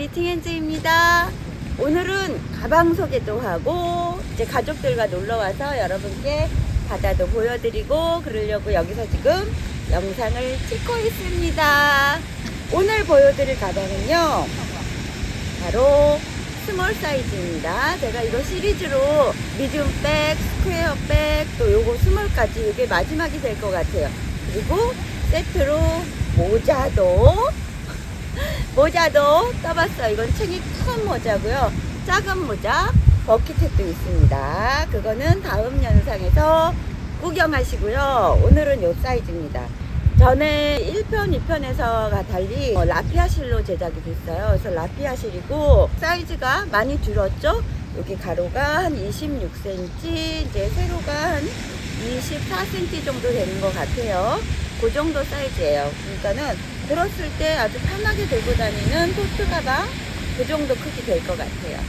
니팅엔즈입니다. 오늘은 가방 소개도 하고 이제 가족들과 놀러와서 여러분께 바다도 보여드리고 그러려고 여기서 지금 영상을 찍고 있습니다. 오늘 보여드릴 가방은요 바로 스몰 사이즈입니다. 제가 이거 시리즈로 미디움 백, 스퀘어 백, 또 요거 스몰까지 이게 마지막이 될 것 같아요. 그리고 세트로 모자도 떠봤어요. 이건 챙이 큰 모자고요. 작은 모자, 버킷햇도 있습니다. 그거는 다음 영상에서 구경하시고요. 오늘은 요 사이즈입니다. 전에 1편, 2편에서가 달리 라피아 실로 제작이 됐어요. 그래서 라피아 실이고 사이즈가 많이 줄었죠. 여기 가로가 한 26cm, 이제 세로가 한 24cm 정도 되는 것 같아요. 그 정도 사이즈예요. 그러니까는 들었을 때 아주 편하게 들고 다니는 토트 가방 그 정도 크기 될 것 같아요.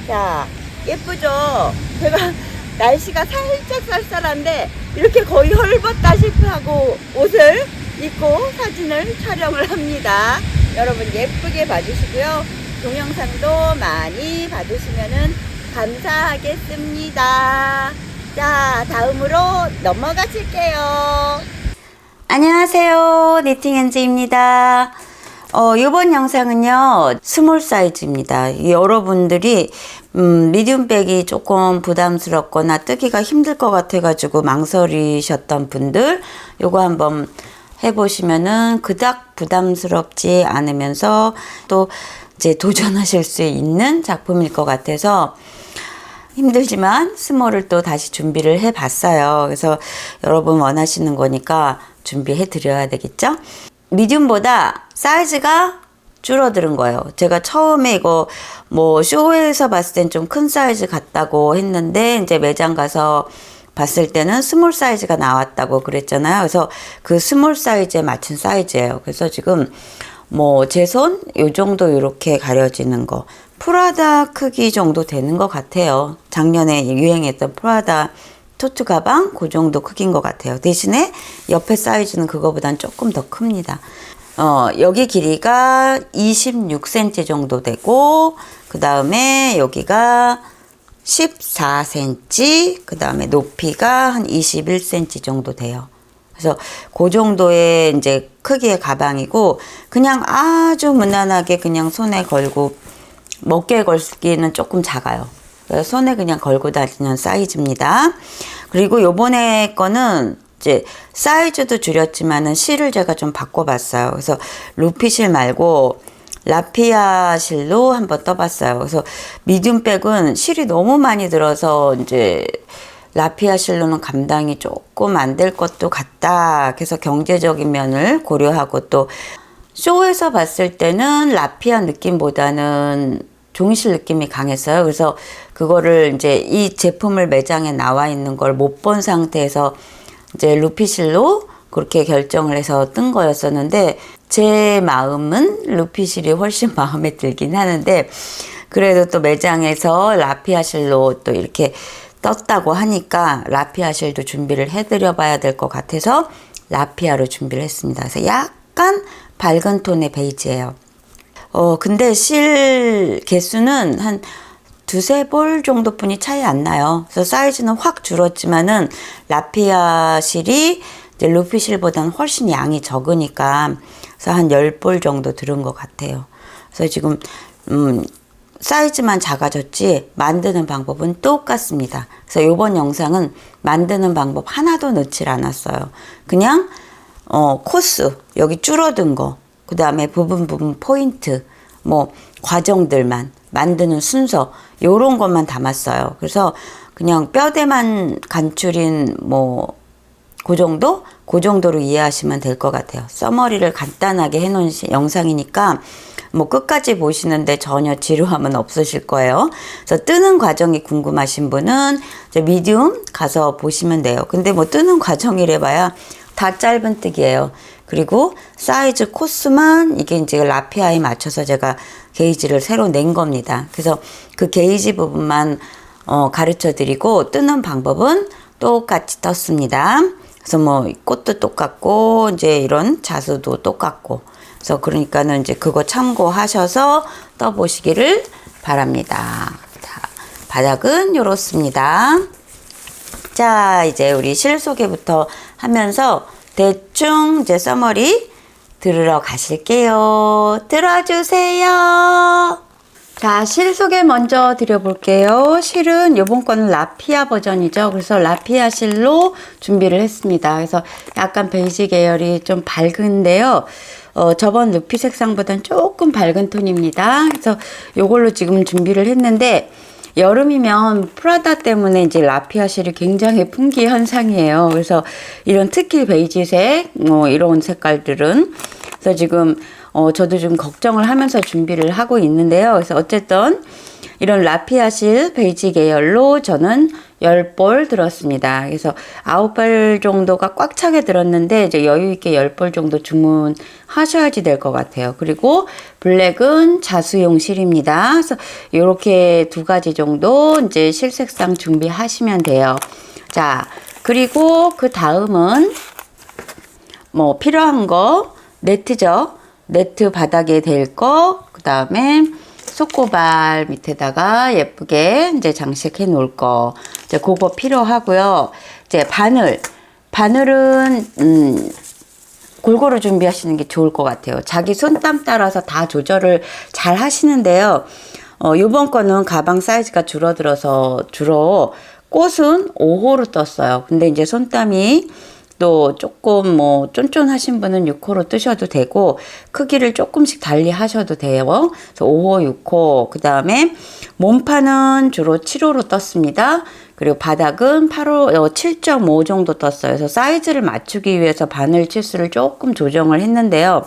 자, 예쁘죠? 제가 날씨가 살짝 쌀쌀한데 이렇게 거의 헐벗다시피 하고 옷을 입고 사진을 촬영을 합니다. 여러분 예쁘게 봐주시고요. 동영상도 많이 봐주시면 감사하겠습니다. 자, 다음으로 넘어가실게요. 안녕하세요. 니팅엔즈입니다. 이번 영상은요 스몰 사이즈입니다. 여러분들이 미디움백이 조금 부담스럽거나 뜨기가 힘들 것 같아 가지고 망설이셨던 분들 요거 한번 해보시면은 그닥 부담스럽지 않으면서 또 이제 도전하실 수 있는 작품일 것 같아서 힘들지만 스몰을 또 다시 준비를 해 봤어요. 그래서 여러분 원하시는 거니까 준비해 드려야 되겠죠. 미디움보다 사이즈가 줄어드는 거예요. 제가 처음에 이거 뭐 쇼에서 봤을 땐 좀 큰 사이즈 같다고 했는데 이제 매장 가서 봤을 때는 스몰 사이즈가 나왔다고 그랬잖아요. 그래서 그 스몰 사이즈에 맞춘 사이즈예요. 그래서 지금 뭐 제 손 요 정도 이렇게 가려지는 거 프라다 크기 정도 되는 것 같아요. 작년에 유행했던 프라다 토트 가방 그 정도 크기인 것 같아요. 대신에 옆에 사이즈는 그거보단 조금 더 큽니다. 여기 길이가 26cm 정도 되고 그 다음에 여기가 14cm 그 다음에 높이가 한 21cm 정도 돼요. 그래서 그 정도의 이제 크기의 가방이고 그냥 아주 무난하게 그냥 손에 걸고 먹게 걸기는 조금 작아요. 손에 그냥 걸고 다니는 사이즈입니다. 그리고 요번에 거는 이제 사이즈도 줄였지만은 실을 제가 좀 바꿔봤어요. 그래서 루피 실 말고 라피아 실로 한번 떠봤어요. 그래서 미디움백은 실이 너무 많이 들어서 이제 라피아 실로는 감당이 조금 안 될 것도 같다. 그래서 경제적인 면을 고려하고 또 쇼에서 봤을 때는 라피아 느낌보다는 종이실 느낌이 강했어요. 그래서 그거를 이제 이 제품을 매장에 나와 있는 걸 못 본 상태에서 이제 루피실로 그렇게 결정을 해서 뜬 거였었는데 제 마음은 루피실이 훨씬 마음에 들긴 하는데 그래도 또 매장에서 라피아실로 또 이렇게 떴다고 하니까 라피아실도 준비를 해드려 봐야 될 것 같아서 라피아로 준비를 했습니다. 그래서 약간 밝은 톤의 베이지예요. 근데 실 개수는 한 두세 볼 정도뿐이 차이 안 나요. 그래서 사이즈는 확 줄었지만은 라피아 실이 이제 루피 실보다는 훨씬 양이 적으니까 그래서 한 10볼 정도 들은 것 같아요. 그래서 지금 사이즈만 작아졌지 만드는 방법은 똑같습니다. 그래서 이번 영상은 만드는 방법 하나도 넣질 않았어요. 그냥 코스 여기 줄어든 거 그 다음에 부분 포인트 뭐 과정들만 만드는 순서 요런 것만 담았어요. 그래서 그냥 뼈대만 간추린 뭐 그 정도로 이해하시면 될 것 같아요. 써머리를 간단하게 해놓은 영상이니까 뭐 끝까지 보시는데 전혀 지루함은 없으실 거예요. 그래서 뜨는 과정이 궁금하신 분은 이제 미디움 가서 보시면 돼요. 근데 뭐 뜨는 과정이래 봐야 다 짧은 뜨기예요. 그리고 사이즈 코스만 이게 이제 라피아에 맞춰서 제가 게이지를 새로 낸 겁니다. 그래서 그 게이지 부분만 가르쳐 드리고 뜨는 방법은 똑같이 떴습니다. 그래서 뭐 꽃도 똑같고 이제 이런 자수도 똑같고 그래서 그러니까는 이제 그거 참고하셔서 떠보시기를 바랍니다. 자, 바닥은 이렇습니다. 자, 이제 우리 실 소개부터 하면서 대충 이제 써머리 들으러 가실게요. 들어주세요. 자, 실 소개 먼저 드려볼게요. 실은 요번 거는 라피아 버전이죠. 그래서 라피아 실로 준비를 했습니다. 그래서 약간 베이지 계열이 좀 밝은데요. 저번 루피 색상보다는 조금 밝은 톤입니다. 그래서 요걸로 지금 준비를 했는데 여름이면 프라다 때문에 이제 라피아 실이 굉장히 풍기 현상이에요. 그래서 이런 특히 베이지색, 이런 색깔들은. 그래서 지금 저도 좀 걱정을 하면서 준비를 하고 있는데요. 그래서 어쨌든 이런 라피아 실 베이지 계열로 저는 10볼 들었습니다. 그래서 9볼 정도가 꽉 차게 들었는데 이제 여유 있게 10볼 정도 주문하셔야지 될 것 같아요. 그리고 블랙은 자수용 실입니다. 그래서 이렇게 두 가지 정도 이제 실 색상 준비하시면 돼요. 자, 그리고 그 다음은 뭐 필요한 거 네트죠. 네트 바닥에 댈 거, 그 다음에 속고발 밑에다가 예쁘게 이제 장식해 놓을 거. 이제 그거 필요하고요. 이제 바늘은, 골고루 준비하시는 게 좋을 것 같아요. 자기 손땀 따라서 다 조절을 잘 하시는데요. 요번 거는 가방 사이즈가 줄어들어서 주로 꽃은 5호로 떴어요. 근데 이제 손땀이 또 조금 뭐 쫀쫀하신 분은 6호로 뜨셔도 되고 크기를 조금씩 달리 하셔도 돼요. 그래서 5호, 6호, 그 다음에 몸판은 주로 7호로 떴습니다. 그리고 바닥은 8호, 7.5 정도 떴어요. 그래서 사이즈를 맞추기 위해서 바늘 치수를 조금 조정을 했는데요.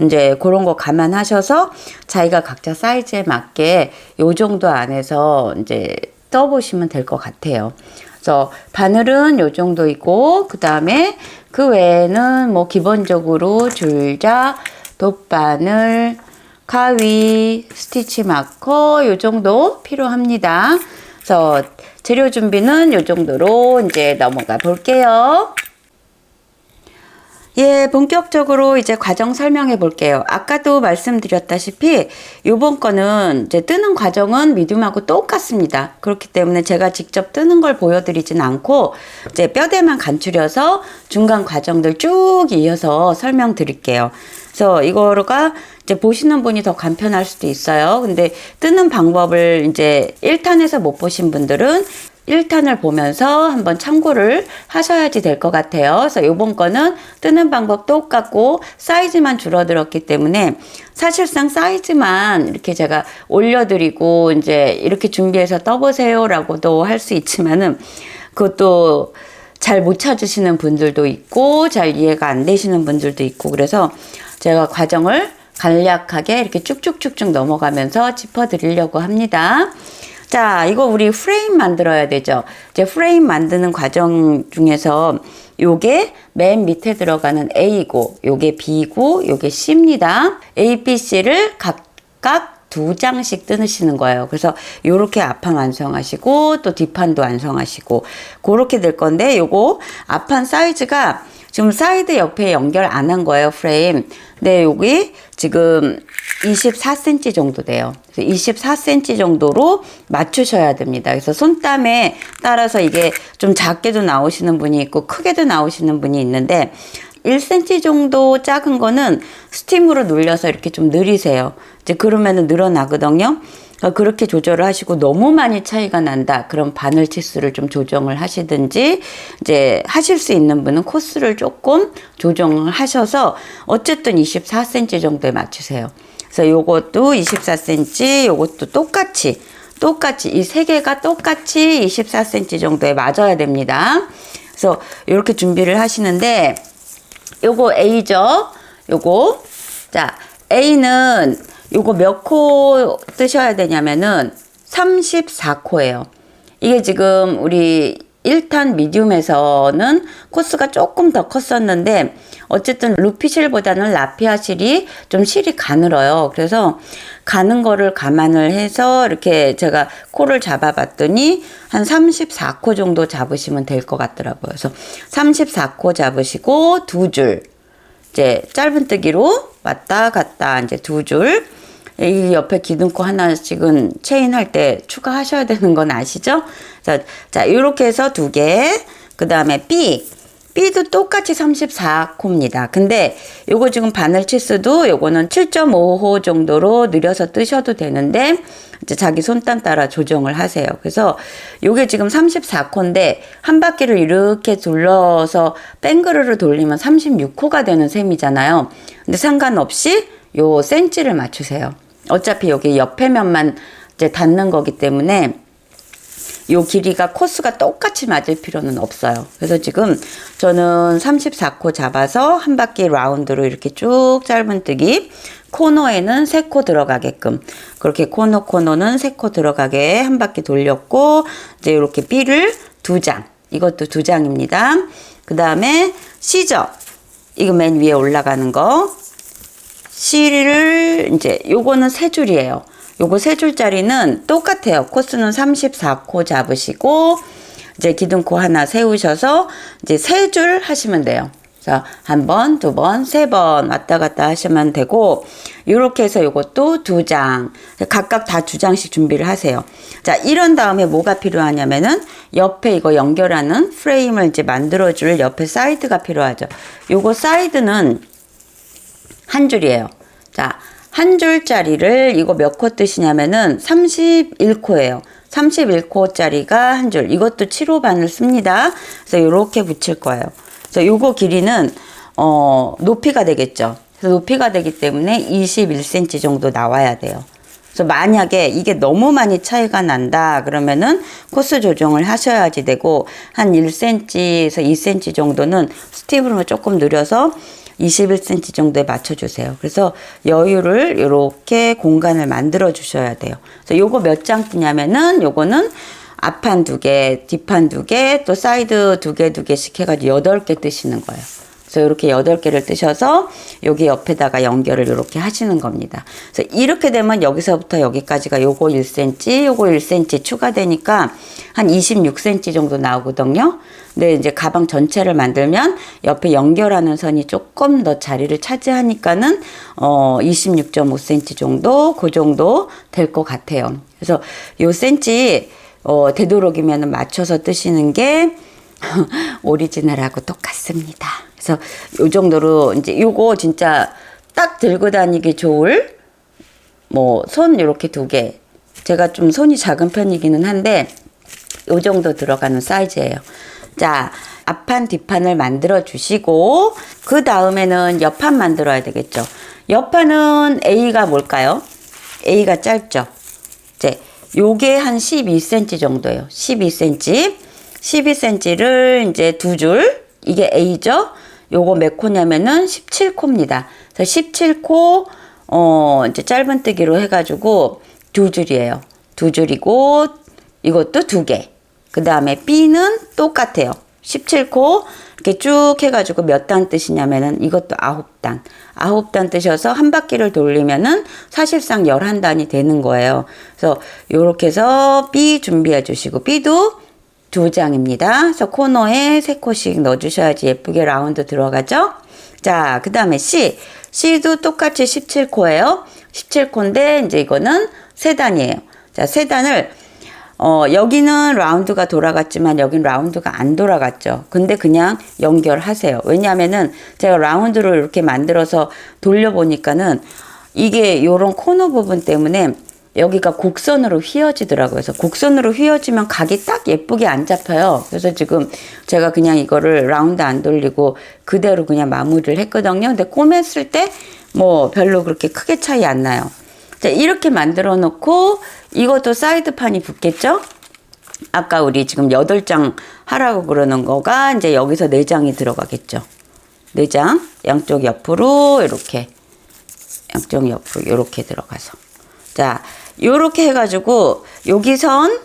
이제 그런 거 감안하셔서 자기가 각자 사이즈에 맞게 요 정도 안에서 이제 떠보시면 될 것 같아요. 그래서 바늘은 요 정도이고 그 다음에 그 외에는 뭐 기본적으로 줄자, 돗바늘, 가위, 스티치 마커 요 정도 필요합니다. 그래서 재료 준비는 요 정도로 이제 넘어가 볼게요. 예, 본격적으로 이제 과정 설명해 볼게요. 아까도 말씀드렸다시피 요번 거는 이제 뜨는 과정은 미디움하고 똑같습니다. 그렇기 때문에 제가 직접 뜨는 걸 보여드리진 않고 이제 뼈대만 간추려서 중간 과정들 쭉 이어서 설명드릴게요. 그래서 이거가 이제 보시는 분이 더 간편할 수도 있어요. 근데 뜨는 방법을 이제 1탄에서 못 보신 분들은 1탄을 보면서 한번 참고를 하셔야지 될 것 같아요. 그래서 요번 거는 뜨는 방법 똑같고 사이즈만 줄어들었기 때문에 사실상 사이즈만 이렇게 제가 올려드리고 이제 이렇게 준비해서 떠보세요 라고도 할 수 있지만은 그것도 잘 못 찾으시는 분들도 있고 잘 이해가 안 되시는 분들도 있고 그래서 제가 과정을 간략하게 이렇게 쭉쭉쭉쭉 넘어가면서 짚어드리려고 합니다. 자, 이거 우리 프레임 만들어야 되죠. 이제 프레임 만드는 과정 중에서 요게 맨 밑에 들어가는 A고, 요게 B고, 요게 C입니다. A, B, C를 각각 2장씩 뜨시는 거예요. 그래서 요렇게 앞판 완성하시고 또 뒷판도 완성하시고 그렇게 될 건데 요거 앞판 사이즈가 지금 사이드 옆에 연결 안 한 거예요, 프레임. 근데 여기 지금 24cm 정도 돼요. 그래서 24cm 정도로 맞추셔야 됩니다. 그래서 손땀에 따라서 이게 좀 작게도 나오시는 분이 있고 크게도 나오시는 분이 있는데 1cm 정도 작은 거는 스팀으로 눌려서 이렇게 좀 늘리세요. 이제 그러면은 늘어나거든요. 그렇게 조절을 하시고 너무 많이 차이가 난다. 그럼 바늘 치수를 좀 조정을 하시든지 이제 하실 수 있는 분은 코스를 조금 조정을 하셔서 어쨌든 24cm 정도에 맞추세요. 그래서 요것도 24cm, 요것도 똑같이 이 세 개가 똑같이 24cm 정도에 맞아야 됩니다. 그래서 이렇게 준비를 하시는데 요거 A죠. 요거 자 A는 요거 몇 코 뜨셔야 되냐면은 34코예요. 이게 지금 우리 1탄 미디움에서는 코스가 조금 더 컸었는데 어쨌든 루피실보다는 라피아 실이 좀 실이 가늘어요. 그래서 가는 거를 감안을 해서 이렇게 제가 코를 잡아봤더니 한 34코 정도 잡으시면 될 것 같더라고요. 그래서 34코 잡으시고 두 줄 이제 짧은뜨기로 왔다 갔다 이제 두 줄. 이 옆에 기둥코 하나씩은 체인 할 때 추가하셔야 되는 건 아시죠? 자, 이렇게 해서 두 개. 그 다음에 B도 똑같이 34코입니다. 근데 요거 지금 바늘 치수도 요거는 7.5호 정도로 늘려서 뜨셔도 되는데 이제 자기 손땀 따라 조정을 하세요. 그래서 요게 지금 34코인데 한 바퀴를 이렇게 둘러서 뺑그르르 돌리면 36코가 되는 셈이잖아요. 근데 상관없이 요 센치를 맞추세요. 어차피 여기 옆에 면만 이제 닿는 거기 때문에 요 길이가 코스가 똑같이 맞을 필요는 없어요. 그래서 지금 저는 34코 잡아서 한 바퀴 라운드로 이렇게 쭉 짧은뜨기, 코너에는 3코 들어가게끔 그렇게 코너는 3코 들어가게 한 바퀴 돌렸고, 이제 이렇게 B를 2장, 이것도 2장입니다. 그 다음에 C죠. 이거 맨 위에 올라가는 거. C를 이제 요거는 3줄이에요. 요거 3줄짜리는 똑같아요. 코스는 34코 잡으시고 이제 기둥코 하나 세우셔서 이제 3줄 하시면 돼요. 자, 한 번, 두 번, 세 번 왔다 갔다 하시면 되고, 요렇게 해서 요것도 2장, 각각 다 2장씩 준비를 하세요. 자, 이런 다음에 뭐가 필요하냐면은 옆에 이거 연결하는 프레임을 이제 만들어줄 옆에 사이드가 필요하죠. 요거 사이드는 한 줄이에요. 자, 한 줄짜리를 이거 몇 코 뜨시냐면은 31코예요. 31코짜리가 한 줄. 이것도 7호 바늘 씁니다. 그래서 이렇게 붙일 거예요. 그래서 요거 길이는 높이가 되겠죠. 그래서 높이가 되기 때문에 21cm 정도 나와야 돼요. 그래서 만약에 이게 너무 많이 차이가 난다 그러면은 코스 조정을 하셔야지 되고, 한 1cm에서 2cm 정도는 스티브로 조금 늘려서 21cm 정도에 맞춰주세요. 그래서 여유를 이렇게 공간을 만들어 주셔야 돼요. 그래서 요거 몇 장 뜨냐면은 요거는 앞판 2개, 뒷판 2개, 또 사이드 2개, 2개씩 해가지고 8개 뜨시는 거예요. 그래서 이렇게 8개를 뜨셔서 여기 옆에다가 연결을 이렇게 하시는 겁니다. 그래서 이렇게 되면 여기서부터 여기까지가 요거 1cm, 요거 1cm 추가되니까 한 26cm 정도 나오거든요. 근데 이제 가방 전체를 만들면 옆에 연결하는 선이 조금 더 자리를 차지하니까는 26.5cm 정도, 그 정도 될 것 같아요. 그래서 요 센치 되도록이면 맞춰서 뜨시는 게 오리지널하고 똑같습니다. 그래서 요 정도로 이제 요거 진짜 딱 들고 다니기 좋을 손 이렇게 2개. 제가 좀 손이 작은 편이기는 한데 요 정도 들어가는 사이즈예요. 자, 앞판 뒷판을 만들어 주시고 그 다음에는 옆판 만들어야 되겠죠. 옆판은 A가 뭘까요? A가 짧죠. 이제 요게 한 12cm 정도예요. 12cm. 12cm를 이제 2줄. 이게 A죠. 요거 몇 코냐면은 17코입니다. 그래서 17코 이제 짧은뜨기로 해가지고 2줄이에요. 2줄이고 이것도 2개. 그 다음에 B는 똑같아요. 17코 이렇게 쭉 해가지고 몇 단 뜨시냐면은 이것도 9단. 9단 뜨셔서 한 바퀴를 돌리면은 사실상 11단이 되는 거예요. 그래서 요렇게 해서 B 준비해 주시고, B도 2장입니다. 그래서 코너에 3코씩 넣어주셔야지 예쁘게 라운드 들어가죠. 자, 그 다음에 C도 똑같이 17코예요. 17코인데 이제 이거는 3단이에요. 자, 3단을 여기는 라운드가 돌아갔지만 여긴 라운드가 안 돌아갔죠. 근데 그냥 연결하세요. 왜냐하면은 제가 라운드를 이렇게 만들어서 돌려보니까는 이게 요런 코너 부분 때문에 여기가 곡선으로 휘어지더라고요. 그래서 곡선으로 휘어지면 각이 딱 예쁘게 안 잡혀요. 그래서 지금 제가 그냥 이거를 라운드 안 돌리고 그대로 그냥 마무리를 했거든요. 근데 꼬맸을 때 별로 그렇게 크게 차이 안 나요. 자, 이렇게 만들어 놓고 이것도 사이드판이 붙겠죠? 아까 우리 지금 8장 하라고 그러는 거가 이제 여기서 4장이 들어가겠죠. 4장 양쪽 옆으로 이렇게, 양쪽 옆으로 이렇게 들어가서, 자, 요렇게 해가지고 여기 선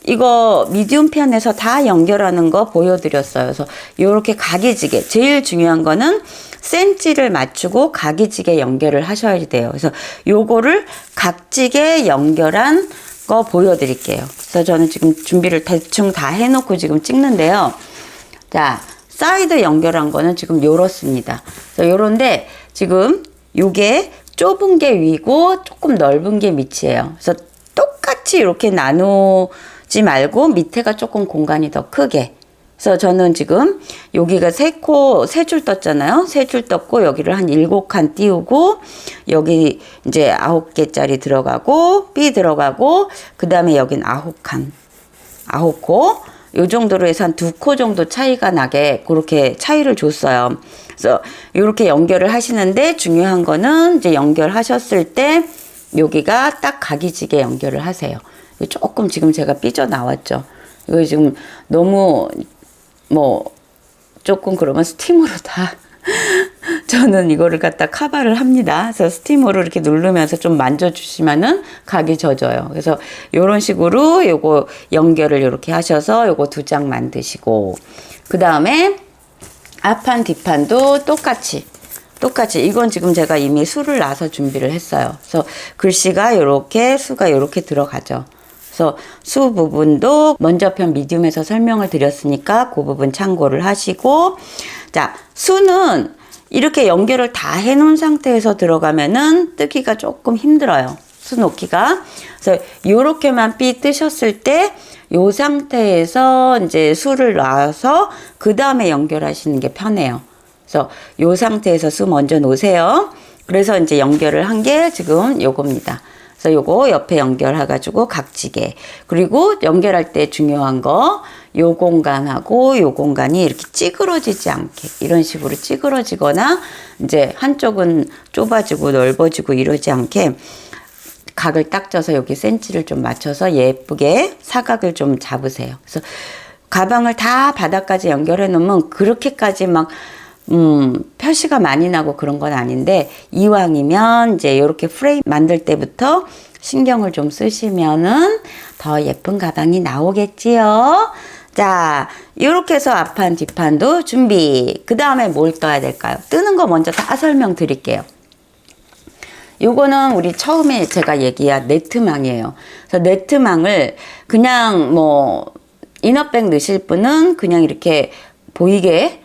이거 미디움 편에서 다 연결하는 거 보여드렸어요. 그래서 요렇게 각이지게, 제일 중요한 거는 센치를 맞추고 각이지게 연결을 하셔야 돼요. 그래서 요거를 각지게 연결한 거 보여드릴게요. 그래서 저는 지금 준비를 대충 다 해놓고 지금 찍는데요. 자, 사이드 연결한 거는 지금 요렇습니다. 그래서 요런데 지금 요게 좁은 게 위고 조금 넓은 게 밑이에요. 그래서 똑같이 이렇게 나누지 말고 밑에가 조금 공간이 더 크게. 그래서 저는 지금 여기가 세 줄 떴잖아요. 세 줄 떴고 여기를 한 7칸 띄우고 여기 이제 9개짜리 들어가고 B 들어가고 그 다음에 여긴 9칸 9코 요 정도로 해서 한 2코 정도 차이가 나게 그렇게 차이를 줬어요. 그래서 이렇게 연결을 하시는데 중요한 거는 이제 연결하셨을 때 여기가 딱 각이 지게 연결을 하세요. 조금 지금 제가 삐져 나왔죠. 이거 지금 너무 뭐 조금 그러면 스팀으로 다 저는 이거를 갖다 카바를 합니다. 그래서 스팀으로 이렇게 누르면서 좀 만져주시면은 각이 져져요. 그래서 이런 식으로 요거 연결을 이렇게 하셔서 요거 2장 만드시고 그 다음에 앞판 뒷판도 똑같이 이건 지금 제가 이미 수를 놔서 준비를 했어요. 그래서 글씨가 요렇게 수가 요렇게 들어가죠. 그래서 수 부분도 먼저 편 미디움에서 설명을 드렸으니까 그 부분 참고를 하시고 자 수는 이렇게 연결을 다 해놓은 상태에서 들어가면은 뜨기가 조금 힘들어요. 수 놓기가. 그래서 요렇게만 삐 뜨셨을 때 요 상태에서 이제 수를 놔서 그 다음에 연결하시는 게 편해요. 그래서 요 상태에서 수 먼저 놓으세요. 그래서 이제 연결을 한 게 지금 요겁니다. 그래서 요거 옆에 연결해가지고 각지게. 그리고 연결할 때 중요한 거, 요 공간하고 요 공간이 이렇게 찌그러지지 않게. 이런 식으로 찌그러지거나, 이제 한쪽은 좁아지고 넓어지고 이러지 않게 각을 딱 져서 여기 센치를 좀 맞춰서 예쁘게 사각을 좀 잡으세요. 그래서 가방을 다 바닥까지 연결해 놓으면 그렇게까지 막 표시가 많이 나고 그런 건 아닌데 이왕이면 이제 이렇게 프레임 만들 때부터 신경을 좀 쓰시면은 더 예쁜 가방이 나오겠지요. 자, 이렇게 해서 앞판 뒷판도 준비. 그 다음에 뭘 떠야 될까요? 뜨는 거 먼저 다 설명드릴게요. 요거는 우리 처음에 제가 얘기한 네트망이에요. 그래서 네트망을 그냥 뭐 이너백 넣으실 분은 그냥 이렇게 보이게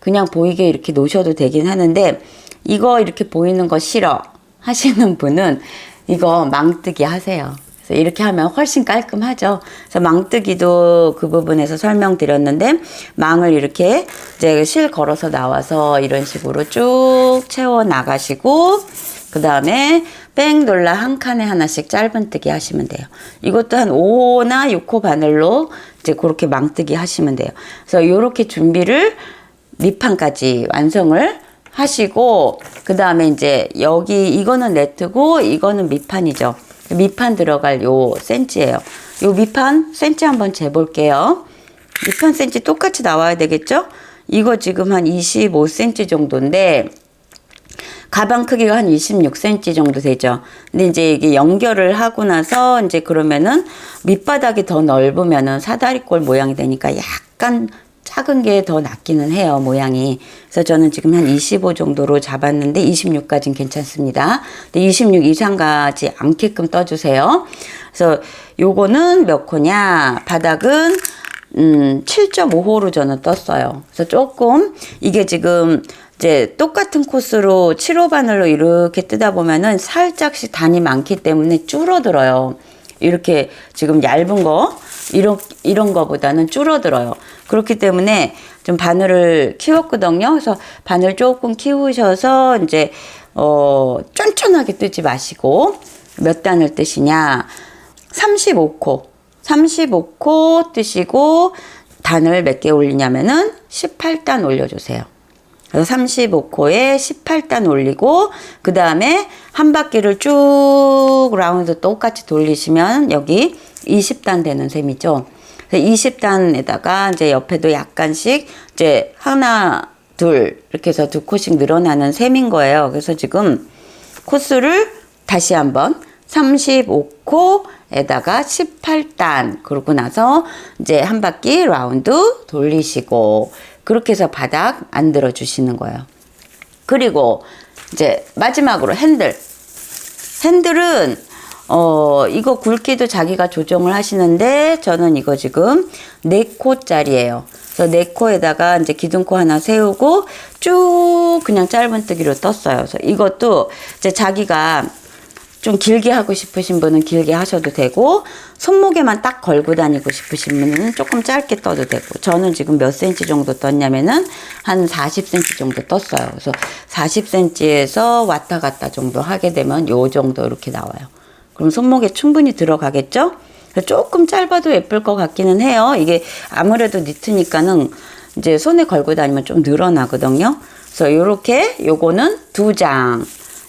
이렇게 놓으셔도 되긴 하는데 이거 이렇게 보이는 거 싫어 하시는 분은 이거 망뜨기 하세요. 그래서 이렇게 하면 훨씬 깔끔하죠. 그래서 망뜨기도 그 부분에서 설명드렸는데 망을 이렇게 이제 실 걸어서 나와서 이런 식으로 쭉 채워 나가시고 그 다음에 뺑 돌라 한 칸에 하나씩 짧은뜨기 하시면 돼요. 이것도 한 5호나 6호 바늘로 이제 그렇게 망뜨기 하시면 돼요. 그래서 이렇게 준비를 밑판까지 완성을 하시고 그 다음에 이제 여기 이거는 네트고 이거는 밑판이죠. 밑판 들어갈 요 센치예요. 요 밑판 센치 한번 재볼게요. 밑판 센치 똑같이 나와야 되겠죠? 이거 지금 한 25cm 정도인데 가방 크기가 한 26cm 정도 되죠. 근데 이제 이게 연결을 하고 나서 이제 그러면은 밑바닥이 더 넓으면은 사다리꼴 모양이 되니까 약간 작은 게 더 낫기는 해요, 모양이. 그래서 저는 지금 한 25 정도로 잡았는데 26까지는 괜찮습니다. 근데 26 이상 가지 않게끔 떠주세요. 그래서 요거는 몇 코냐? 바닥은 7.5호로 저는 떴어요. 그래서 조금 이게 지금 이제 똑같은 코스로 7호 바늘로 이렇게 뜨다 보면은 살짝씩 단이 많기 때문에 줄어들어요. 이렇게 지금 얇은 거 이런 거보다는 줄어들어요. 그렇기 때문에 좀 바늘을 키웠거든요. 그래서 바늘 조금 키우셔서 이제 쫀쫀하게 뜨지 마시고 몇 단을 뜨시냐? 35코 뜨시고 단을 몇 개 올리냐면은 18단 올려주세요. 그래서 35코에 18단 올리고 그 다음에 한 바퀴를 쭉 라운드 똑같이 돌리시면 여기 20단 되는 셈이죠. 20단에다가 이제 옆에도 약간씩 이제 하나, 둘 이렇게 해서 2코씩 늘어나는 셈인 거예요. 그래서 지금 코스를 다시 한번 35코에다가 18단 그러고 나서 이제 한 바퀴 라운드 돌리시고 그렇게 해서 바닥 만들어 주시는 거예요. 그리고 이제 마지막으로 핸들은 이거 굵기도 자기가 조정을 하시는데 저는 이거 지금 4코짜리예요. 그래서 네 코에다가 이제 기둥코 하나 세우고 쭉 그냥 짧은뜨기로 떴어요. 그래서 이것도 이제 자기가 좀 길게 하고 싶으신 분은 길게 하셔도 되고, 손목에만 딱 걸고 다니고 싶으신 분은 조금 짧게 떠도 되고, 저는 지금 몇 cm 정도 떴냐면은 한 40cm 정도 떴어요. 그래서 40cm에서 왔다 갔다 정도 하게 되면 요 정도 이렇게 나와요. 그럼 손목에 충분히 들어가겠죠? 조금 짧아도 예쁠 것 같기는 해요. 이게 아무래도 니트니까는 이제 손에 걸고 다니면 좀 늘어나거든요. 그래서 요렇게 요거는 2장.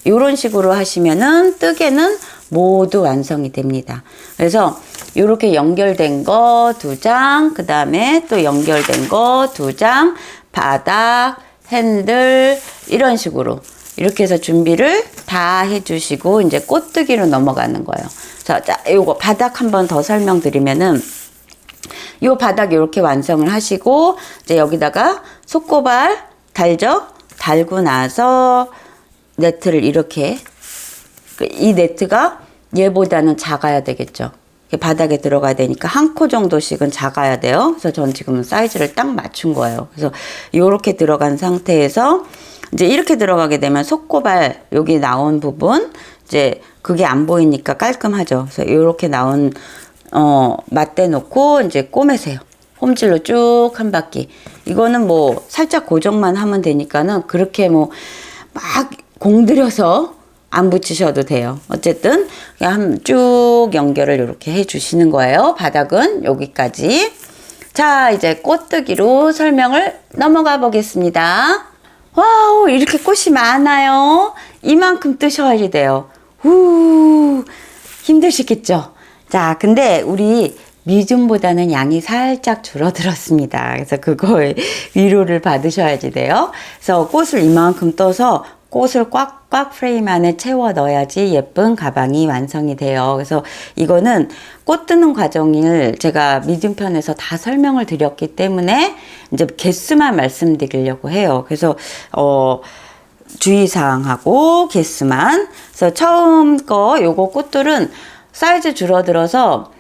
요런 식으로 하시면은 뜨개는 모두 완성이 됩니다. 그래서 요렇게 연결된 거 2장, 그 다음에 또 연결된 거 2장, 바닥, 핸들, 이런 식으로 이렇게 해서 준비를 다 해주시고 이제 꽃뜨기로 넘어가는 거예요. 자, 요거 바닥 한 번 더 설명드리면은, 요 바닥 이렇게 완성을 하시고 이제 여기다가 속고발 달죠? 달고 나서 네트를 이렇게, 이 네트가 얘보다는 작아야 되겠죠. 바닥에 들어가야 되니까 한 코 정도씩은 작아야 돼요. 그래서 전 지금 사이즈를 딱 맞춘 거예요. 그래서 이렇게 들어간 상태에서 이제 이렇게 들어가게 되면 속고발 여기 나온 부분 이제 그게 안 보이니까 깔끔하죠. 그래서 이렇게 나온 맞대 놓고 이제 꼬매세요. 홈질로 쭉 한 바퀴. 이거는 뭐 살짝 고정만 하면 되니까는 그렇게 뭐 막 공들여서 안 붙이셔도 돼요. 어쨌든 그냥 쭉 연결을 이렇게 해주시는 거예요. 바닥은 여기까지. 자, 이제 꽃뜨기로 설명을 넘어가 보겠습니다. 와우, 이렇게 꽃이 많아요. 이만큼 뜨셔야 돼요. 후, 힘드시겠죠? 자, 근데 우리 미줌보다는 양이 살짝 줄어들었습니다. 그래서 그거에 위로를 받으셔야지 돼요. 그래서 꽃을 이만큼 떠서 꽃을 꽉꽉 프레임 안에 채워 넣어야지 예쁜 가방이 완성이 돼요. 그래서 이거는 꽃 뜨는 과정을 제가 미디움 편에서 다 설명을 드렸기 때문에 이제 개수만 말씀드리려고 해요. 그래서 주의사항하고 개수만. 그래서 처음 거 요거 꽃들은 사이즈 줄어들어서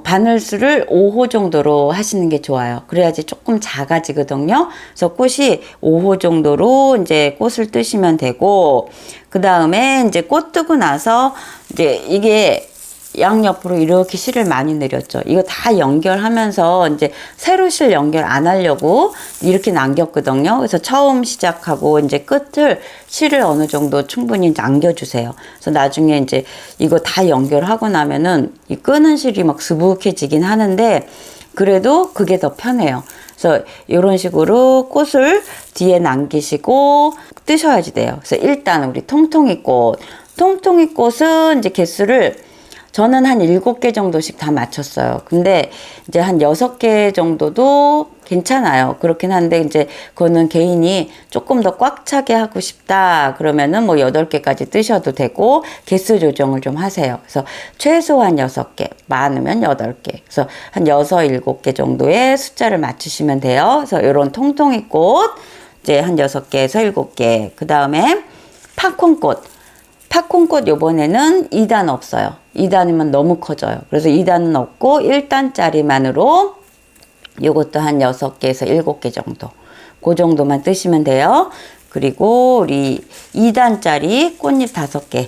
바늘수를 5호 정도로 하시는 게 좋아요. 그래야지 조금 작아지거든요. 그래서 꽃이 5호 정도로 이제 꽃을 뜨시면 되고, 그 다음에 이제 꽃 뜨고 나서 이제 이게 양옆으로 이렇게 실을 많이 내렸죠. 이거 다 연결하면서 이제 세로 실 연결 안 하려고 이렇게 남겼거든요. 그래서 처음 시작하고 이제 끝을 실을 어느 정도 충분히 남겨주세요. 그래서 나중에 이제 이거 다 연결하고 나면은 이 끄는 실이 막 수북해지긴 하는데 그래도 그게 더 편해요. 그래서 이런 식으로 꽃을 뒤에 남기시고 뜨셔야지 돼요. 그래서 일단 우리 통통이 꽃. 통통이 꽃은 이제 개수를 저는 한 7개 정도씩 다 맞췄어요. 근데 이제 한 6개 정도도 괜찮아요. 그렇긴 한데 이제 그거는 개인이 조금 더 꽉 차게 하고 싶다 그러면은 뭐 8개까지 뜨셔도 되고 개수 조정을 좀 하세요. 그래서 최소한 6개, 많으면 8개. 그래서 한 6, 7개 정도의 숫자를 맞추시면 돼요. 그래서 이런 통통이 꽃 이제 한 6개에서 7개. 그 다음에 팝콘꽃. 팝콘꽃 요번에는 2단 없어요. 2단이면 너무 커져요. 그래서 2단은 없고 1단짜리만으로 요것도 한 6개에서 7개 정도. 그 정도만 뜨시면 돼요. 그리고 우리 2단짜리 꽃잎 5개.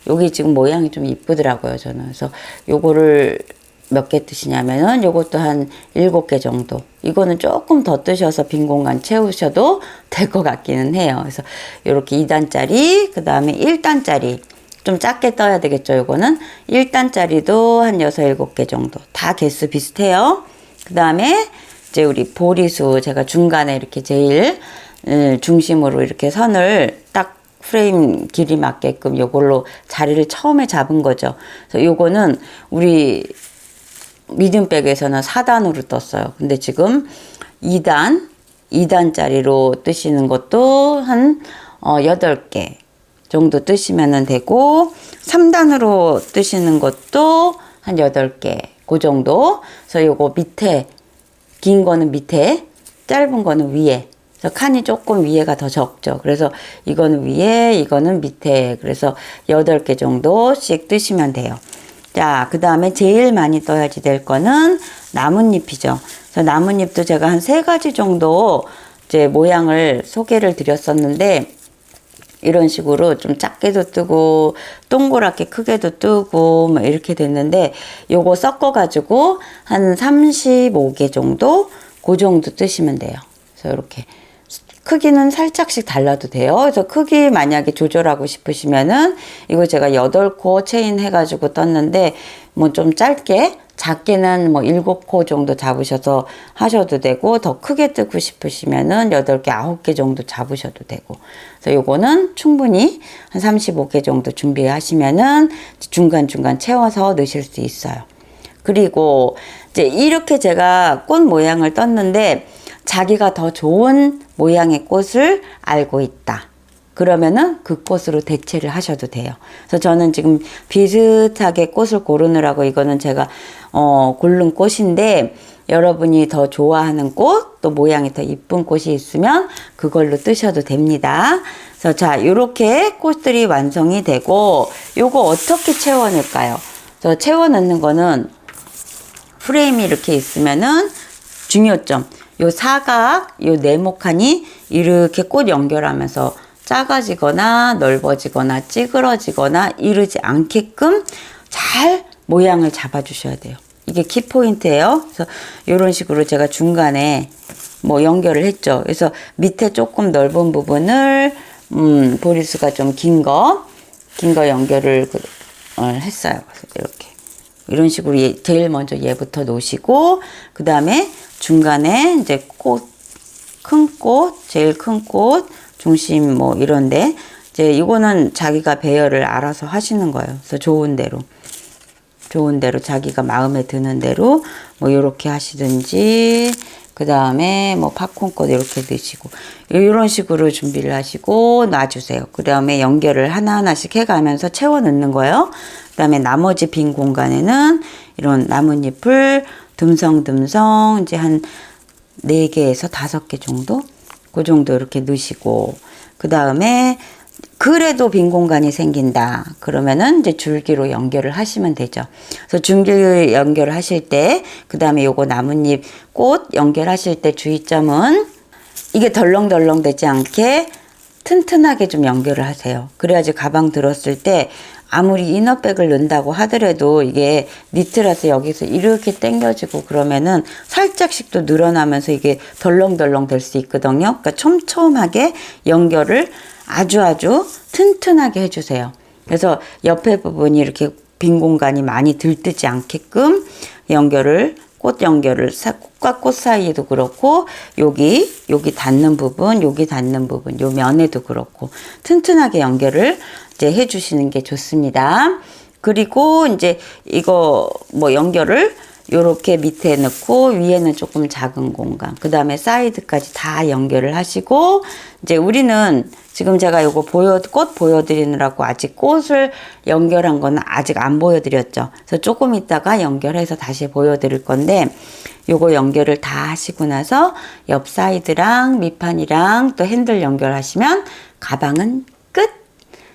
여기 지금 모양이 좀 이쁘더라고요, 저는. 그래서 요거를 몇 개 뜨시냐면은 요것도 한 7개 정도. 이거는 조금 더 뜨셔서 빈 공간 채우셔도 될 것 같기는 해요. 그래서 요렇게 2단짜리, 그 다음에 1단짜리. 좀 작게 떠야 되겠죠, 요거는. 1단짜리도 한 6, 7개 정도. 다 개수 비슷해요. 그 다음에 이제 우리 보리수. 제가 중간에 이렇게 제일 중심으로 이렇게 선을 딱 프레임 길이 맞게끔 요걸로 자리를 처음에 잡은 거죠. 그래서 요거는 우리 미디움백에서는 4단으로 떴어요. 근데 지금 2단짜리로 뜨시는 것도 한 8개 정도 뜨시면 되고 3단으로 뜨시는 것도 한 8개 그 정도. 그래서 요거 밑에 긴 거는 밑에 짧은 거는 위에. 그래서 칸이 조금 위에가 더 적죠. 그래서 이거는 위에 이거는 밑에. 그래서 8개 정도씩 뜨시면 돼요. 자, 그 다음에 제일 많이 떠야지 될 거는 나뭇잎이죠. 그래서 나뭇잎도 제가 한 3가지 정도 이제 모양을 소개를 드렸었는데, 이런 식으로 좀 작게도 뜨고 동그랗게 크게도 뜨고 뭐 이렇게 됐는데, 요거 섞어 가지고 한 35개 정도 그 정도 뜨시면 돼요. 그래서 이렇게 크기는 살짝씩 달라도 돼요. 그래서 크기 만약에 조절하고 싶으시면은, 이거 제가 8코 체인 해가지고 떴는데, 뭐 좀 짧게, 작게는 뭐 7코 정도 잡으셔서 하셔도 되고, 더 크게 뜨고 싶으시면은 8개, 9개 정도 잡으셔도 되고. 그래서 요거는 충분히 한 35개 정도 준비하시면은 중간중간 채워서 넣으실 수 있어요. 그리고 이제 이렇게 제가 꽃 모양을 떴는데, 자기가 더 좋은 모양의 꽃을 알고 있다. 그러면은 그 꽃으로 대체를 하셔도 돼요. 그래서 저는 지금 비슷하게 꽃을 고르느라고, 이거는 제가 고른 꽃인데, 여러분이 더 좋아하는 꽃, 또 모양이 더 이쁜 꽃이 있으면 그걸로 뜨셔도 됩니다. 그래서 자, 요렇게 꽃들이 완성이 되고, 요거 어떻게 채워 넣을까요? 그래서 채워 넣는 거는 프레임이 이렇게 있으면은 중요점, 요 사각, 요 네모칸이 이렇게 꽃 연결하면서 작아지거나 넓어지거나 찌그러지거나 이러지 않게끔 잘 모양을 잡아주셔야 돼요. 이게 키포인트예요. 그래서 이런 식으로 제가 중간에 뭐 연결을 했죠. 그래서 밑에 조금 넓은 부분을 보리수가 좀 긴 거 연결을 했어요. 그래서 이렇게 이런 식으로 제일 먼저 얘부터 놓으시고, 그 다음에 중간에 이제 큰 꽃, 제일 큰 꽃, 중심 뭐 이런데, 이제 이거는 자기가 배열을 알아서 하시는 거예요. 그래서 좋은 대로 자기가 마음에 드는 대로 뭐 이렇게 하시든지, 그 다음에 뭐 팝콘꽃 이렇게 넣으시고, 이런 식으로 준비를 하시고 놔주세요. 그 다음에 연결을 하나하나씩 해가면서 채워 넣는 거예요. 그 다음에 나머지 빈 공간에는 이런 나뭇잎을 듬성듬성 이제 한 4개에서 5개 정도? 그 정도 이렇게 넣으시고, 그 다음에 그래도 빈 공간이 생긴다. 그러면은 이제 줄기로 연결을 하시면 되죠. 그래서 줄기 연결을 하실 때, 그 다음에 요거 나뭇잎 꽃 연결하실 때 주의점은, 이게 덜렁덜렁 되지 않게 튼튼하게 좀 연결을 하세요. 그래야지 가방 들었을 때 아무리 이너백을 넣는다고 하더라도 이게 니트라서 여기서 이렇게 당겨지고 그러면은 살짝씩 또 늘어나면서 이게 덜렁덜렁 될 수 있거든요. 그러니까 촘촘하게 연결을 아주 튼튼하게 해주세요. 그래서 옆에 부분이 이렇게 빈 공간이 많이 들뜨지 않게끔 꽃 연결을 꽃과 꽃 사이에도 그렇고, 여기 닿는 부분, 요 면에도 그렇고 튼튼하게 연결을 이제 해주시는 게 좋습니다. 그리고 이제 이거 뭐 연결을 요렇게 밑에 넣고 위에는 조금 작은 공간, 그 다음에 사이드까지 다 연결을 하시고, 이제 우리는 지금 제가 요거 꽃 보여드리느라고 아직 꽃을 연결한 거는 아직 안 보여드렸죠. 그래서 조금 있다가 연결해서 다시 보여드릴 건데, 요거 연결을 다 하시고 나서 옆 사이드랑 밑판이랑 또 핸들 연결하시면 가방은 끝!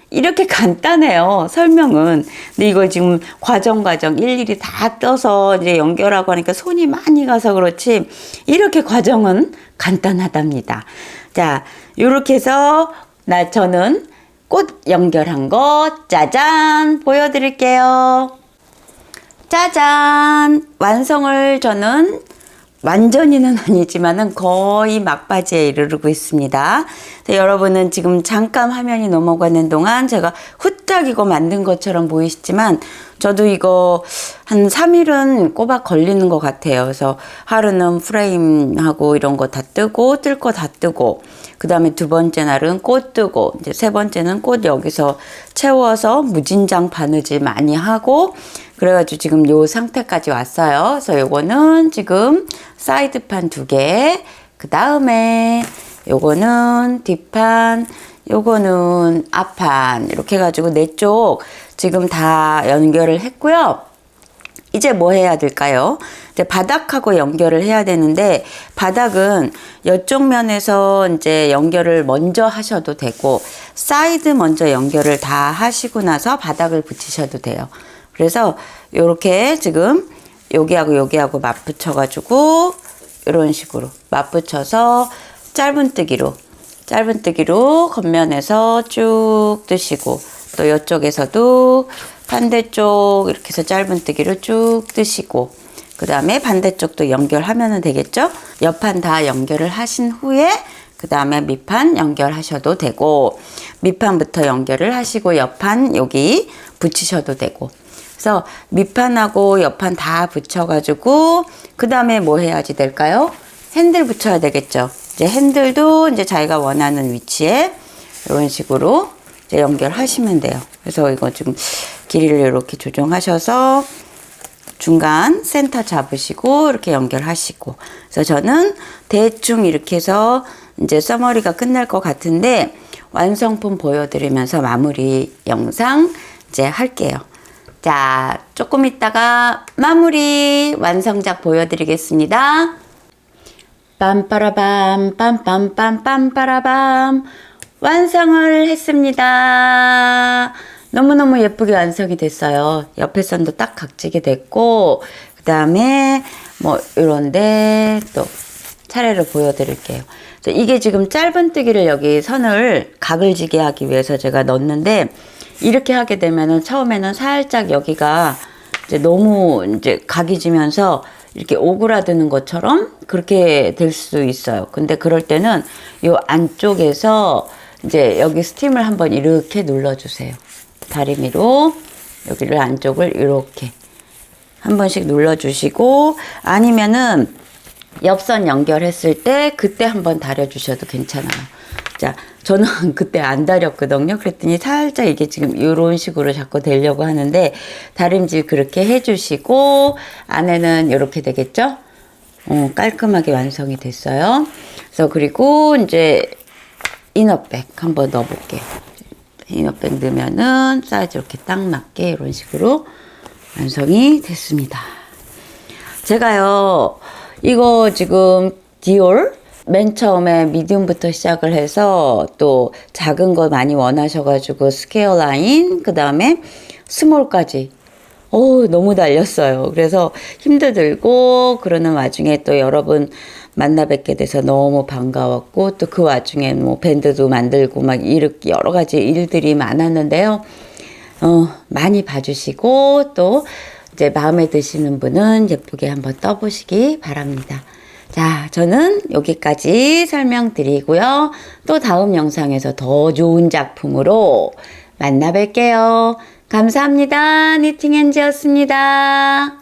이렇게 간단해요, 설명은. 근데 이거 지금 과정 일일이 다 떠서 이제 연결하고 하니까 손이 많이 가서 그렇지, 이렇게 과정은 간단하답니다. 자, 요렇게 해서 저는 꽃 연결한 거 짜잔 보여드릴게요. 짜잔! 완성을 저는 완전히는 아니지만은 거의 막바지에 이르르고 있습니다. 여러분은 지금 잠깐 화면이 넘어가는 동안 제가 후딱 이거 만든 것처럼 보이시지만, 저도 이거 한 3일은 꼬박 걸리는 것 같아요. 그래서 하루는 프레임하고 이런 거 다 뜨고, 뜰 거 다 뜨고, 그 다음에 2번째 날은 꽃 뜨고, 이제 3번째는 꽃 여기서 채워서 무진장 바느질 많이 하고, 그래가지고 지금 요 상태까지 왔어요. 그래서 요거는 지금 사이드판 2개, 그 다음에 요거는 뒷판, 요거는 앞판, 이렇게 해가지고 4쪽 지금 다 연결을 했고요. 이제 뭐 해야 될까요? 이제 바닥하고 연결을 해야 되는데, 바닥은 이쪽 면에서 이제 연결을 먼저 하셔도 되고, 사이드 먼저 연결을 다 하시고 나서 바닥을 붙이셔도 돼요. 그래서 요렇게 지금 여기하고 맞붙여 가지고 이런 식으로 맞붙여서 짧은뜨기로 겉면에서 쭉 뜨시고, 또 이쪽에서도 반대쪽 이렇게 해서 짧은뜨기로 쭉 뜨시고, 그 다음에 반대쪽도 연결하면 되겠죠? 옆판 다 연결을 하신 후에 그 다음에 밑판 연결하셔도 되고, 밑판부터 연결을 하시고 옆판 여기 붙이셔도 되고, 그래서 밑판하고 옆판 다 붙여가지고 그 다음에 뭐 해야지 될까요? 핸들 붙여야 되겠죠. 이제 핸들도 이제 자기가 원하는 위치에 이런 식으로 이제 연결하시면 돼요. 그래서 이거 지금 길이를 이렇게 조정하셔서 중간 센터 잡으시고 이렇게 연결하시고, 그래서 저는 대충 이렇게 해서 이제 써머리가 끝날 것 같은데 완성품 보여드리면서 마무리 영상 이제 할게요. 자, 조금 있다가 마무리 완성작 보여드리겠습니다. 빰빠라밤 빰빰빰빰빠라밤 완성을 했습니다. 너무너무 예쁘게 완성이 됐어요. 옆에 선도 딱 각지게 됐고, 그 다음에 뭐 이런데 또 차례로 보여드릴게요. 이게 지금 짧은뜨기를 여기 선을 각을 지게 하기 위해서 제가 넣었는데, 이렇게 하게 되면은 처음에는 살짝 여기가 이제 너무 이제 각이 지면서 이렇게 오그라드는 것처럼 그렇게 될 수 있어요. 근데 그럴 때는 이 안쪽에서 이제 여기 스팀을 한번 이렇게 눌러주세요. 다리미로 여기를 안쪽을 이렇게 한 번씩 눌러주시고, 아니면은 옆선 연결했을 때 그때 한번 다려주셔도 괜찮아요. 자, 저는 그때 안 다렸거든요. 그랬더니 살짝 이게 지금 이런 식으로 자꾸 되려고 하는데, 다림질 그렇게 해주시고 안에는 이렇게 되겠죠? 깔끔하게 완성이 됐어요. 그래서 그리고 이제 이너백 한번 넣어볼게요. 이너백 넣으면은 사이즈 이렇게 딱 맞게 이런 식으로 완성이 됐습니다. 제가요, 이거 지금 디올 맨 처음에 미디움부터 시작을 해서 또 작은 거 많이 원하셔가지고 스퀘어 라인, 그 다음에 스몰까지 너무 달렸어요. 그래서 힘도 들고 그러는 와중에 또 여러분 만나 뵙게 돼서 너무 반가웠고, 또 그 와중에 뭐 밴드도 만들고 막 이렇게 여러 가지 일들이 많았는데요. 많이 봐주시고 또 이제 마음에 드시는 분은 예쁘게 한번 떠보시기 바랍니다. 자, 저는 여기까지 설명드리고요. 또 다음 영상에서 더 좋은 작품으로 만나 뵐게요. 감사합니다. 니팅엔지였습니다.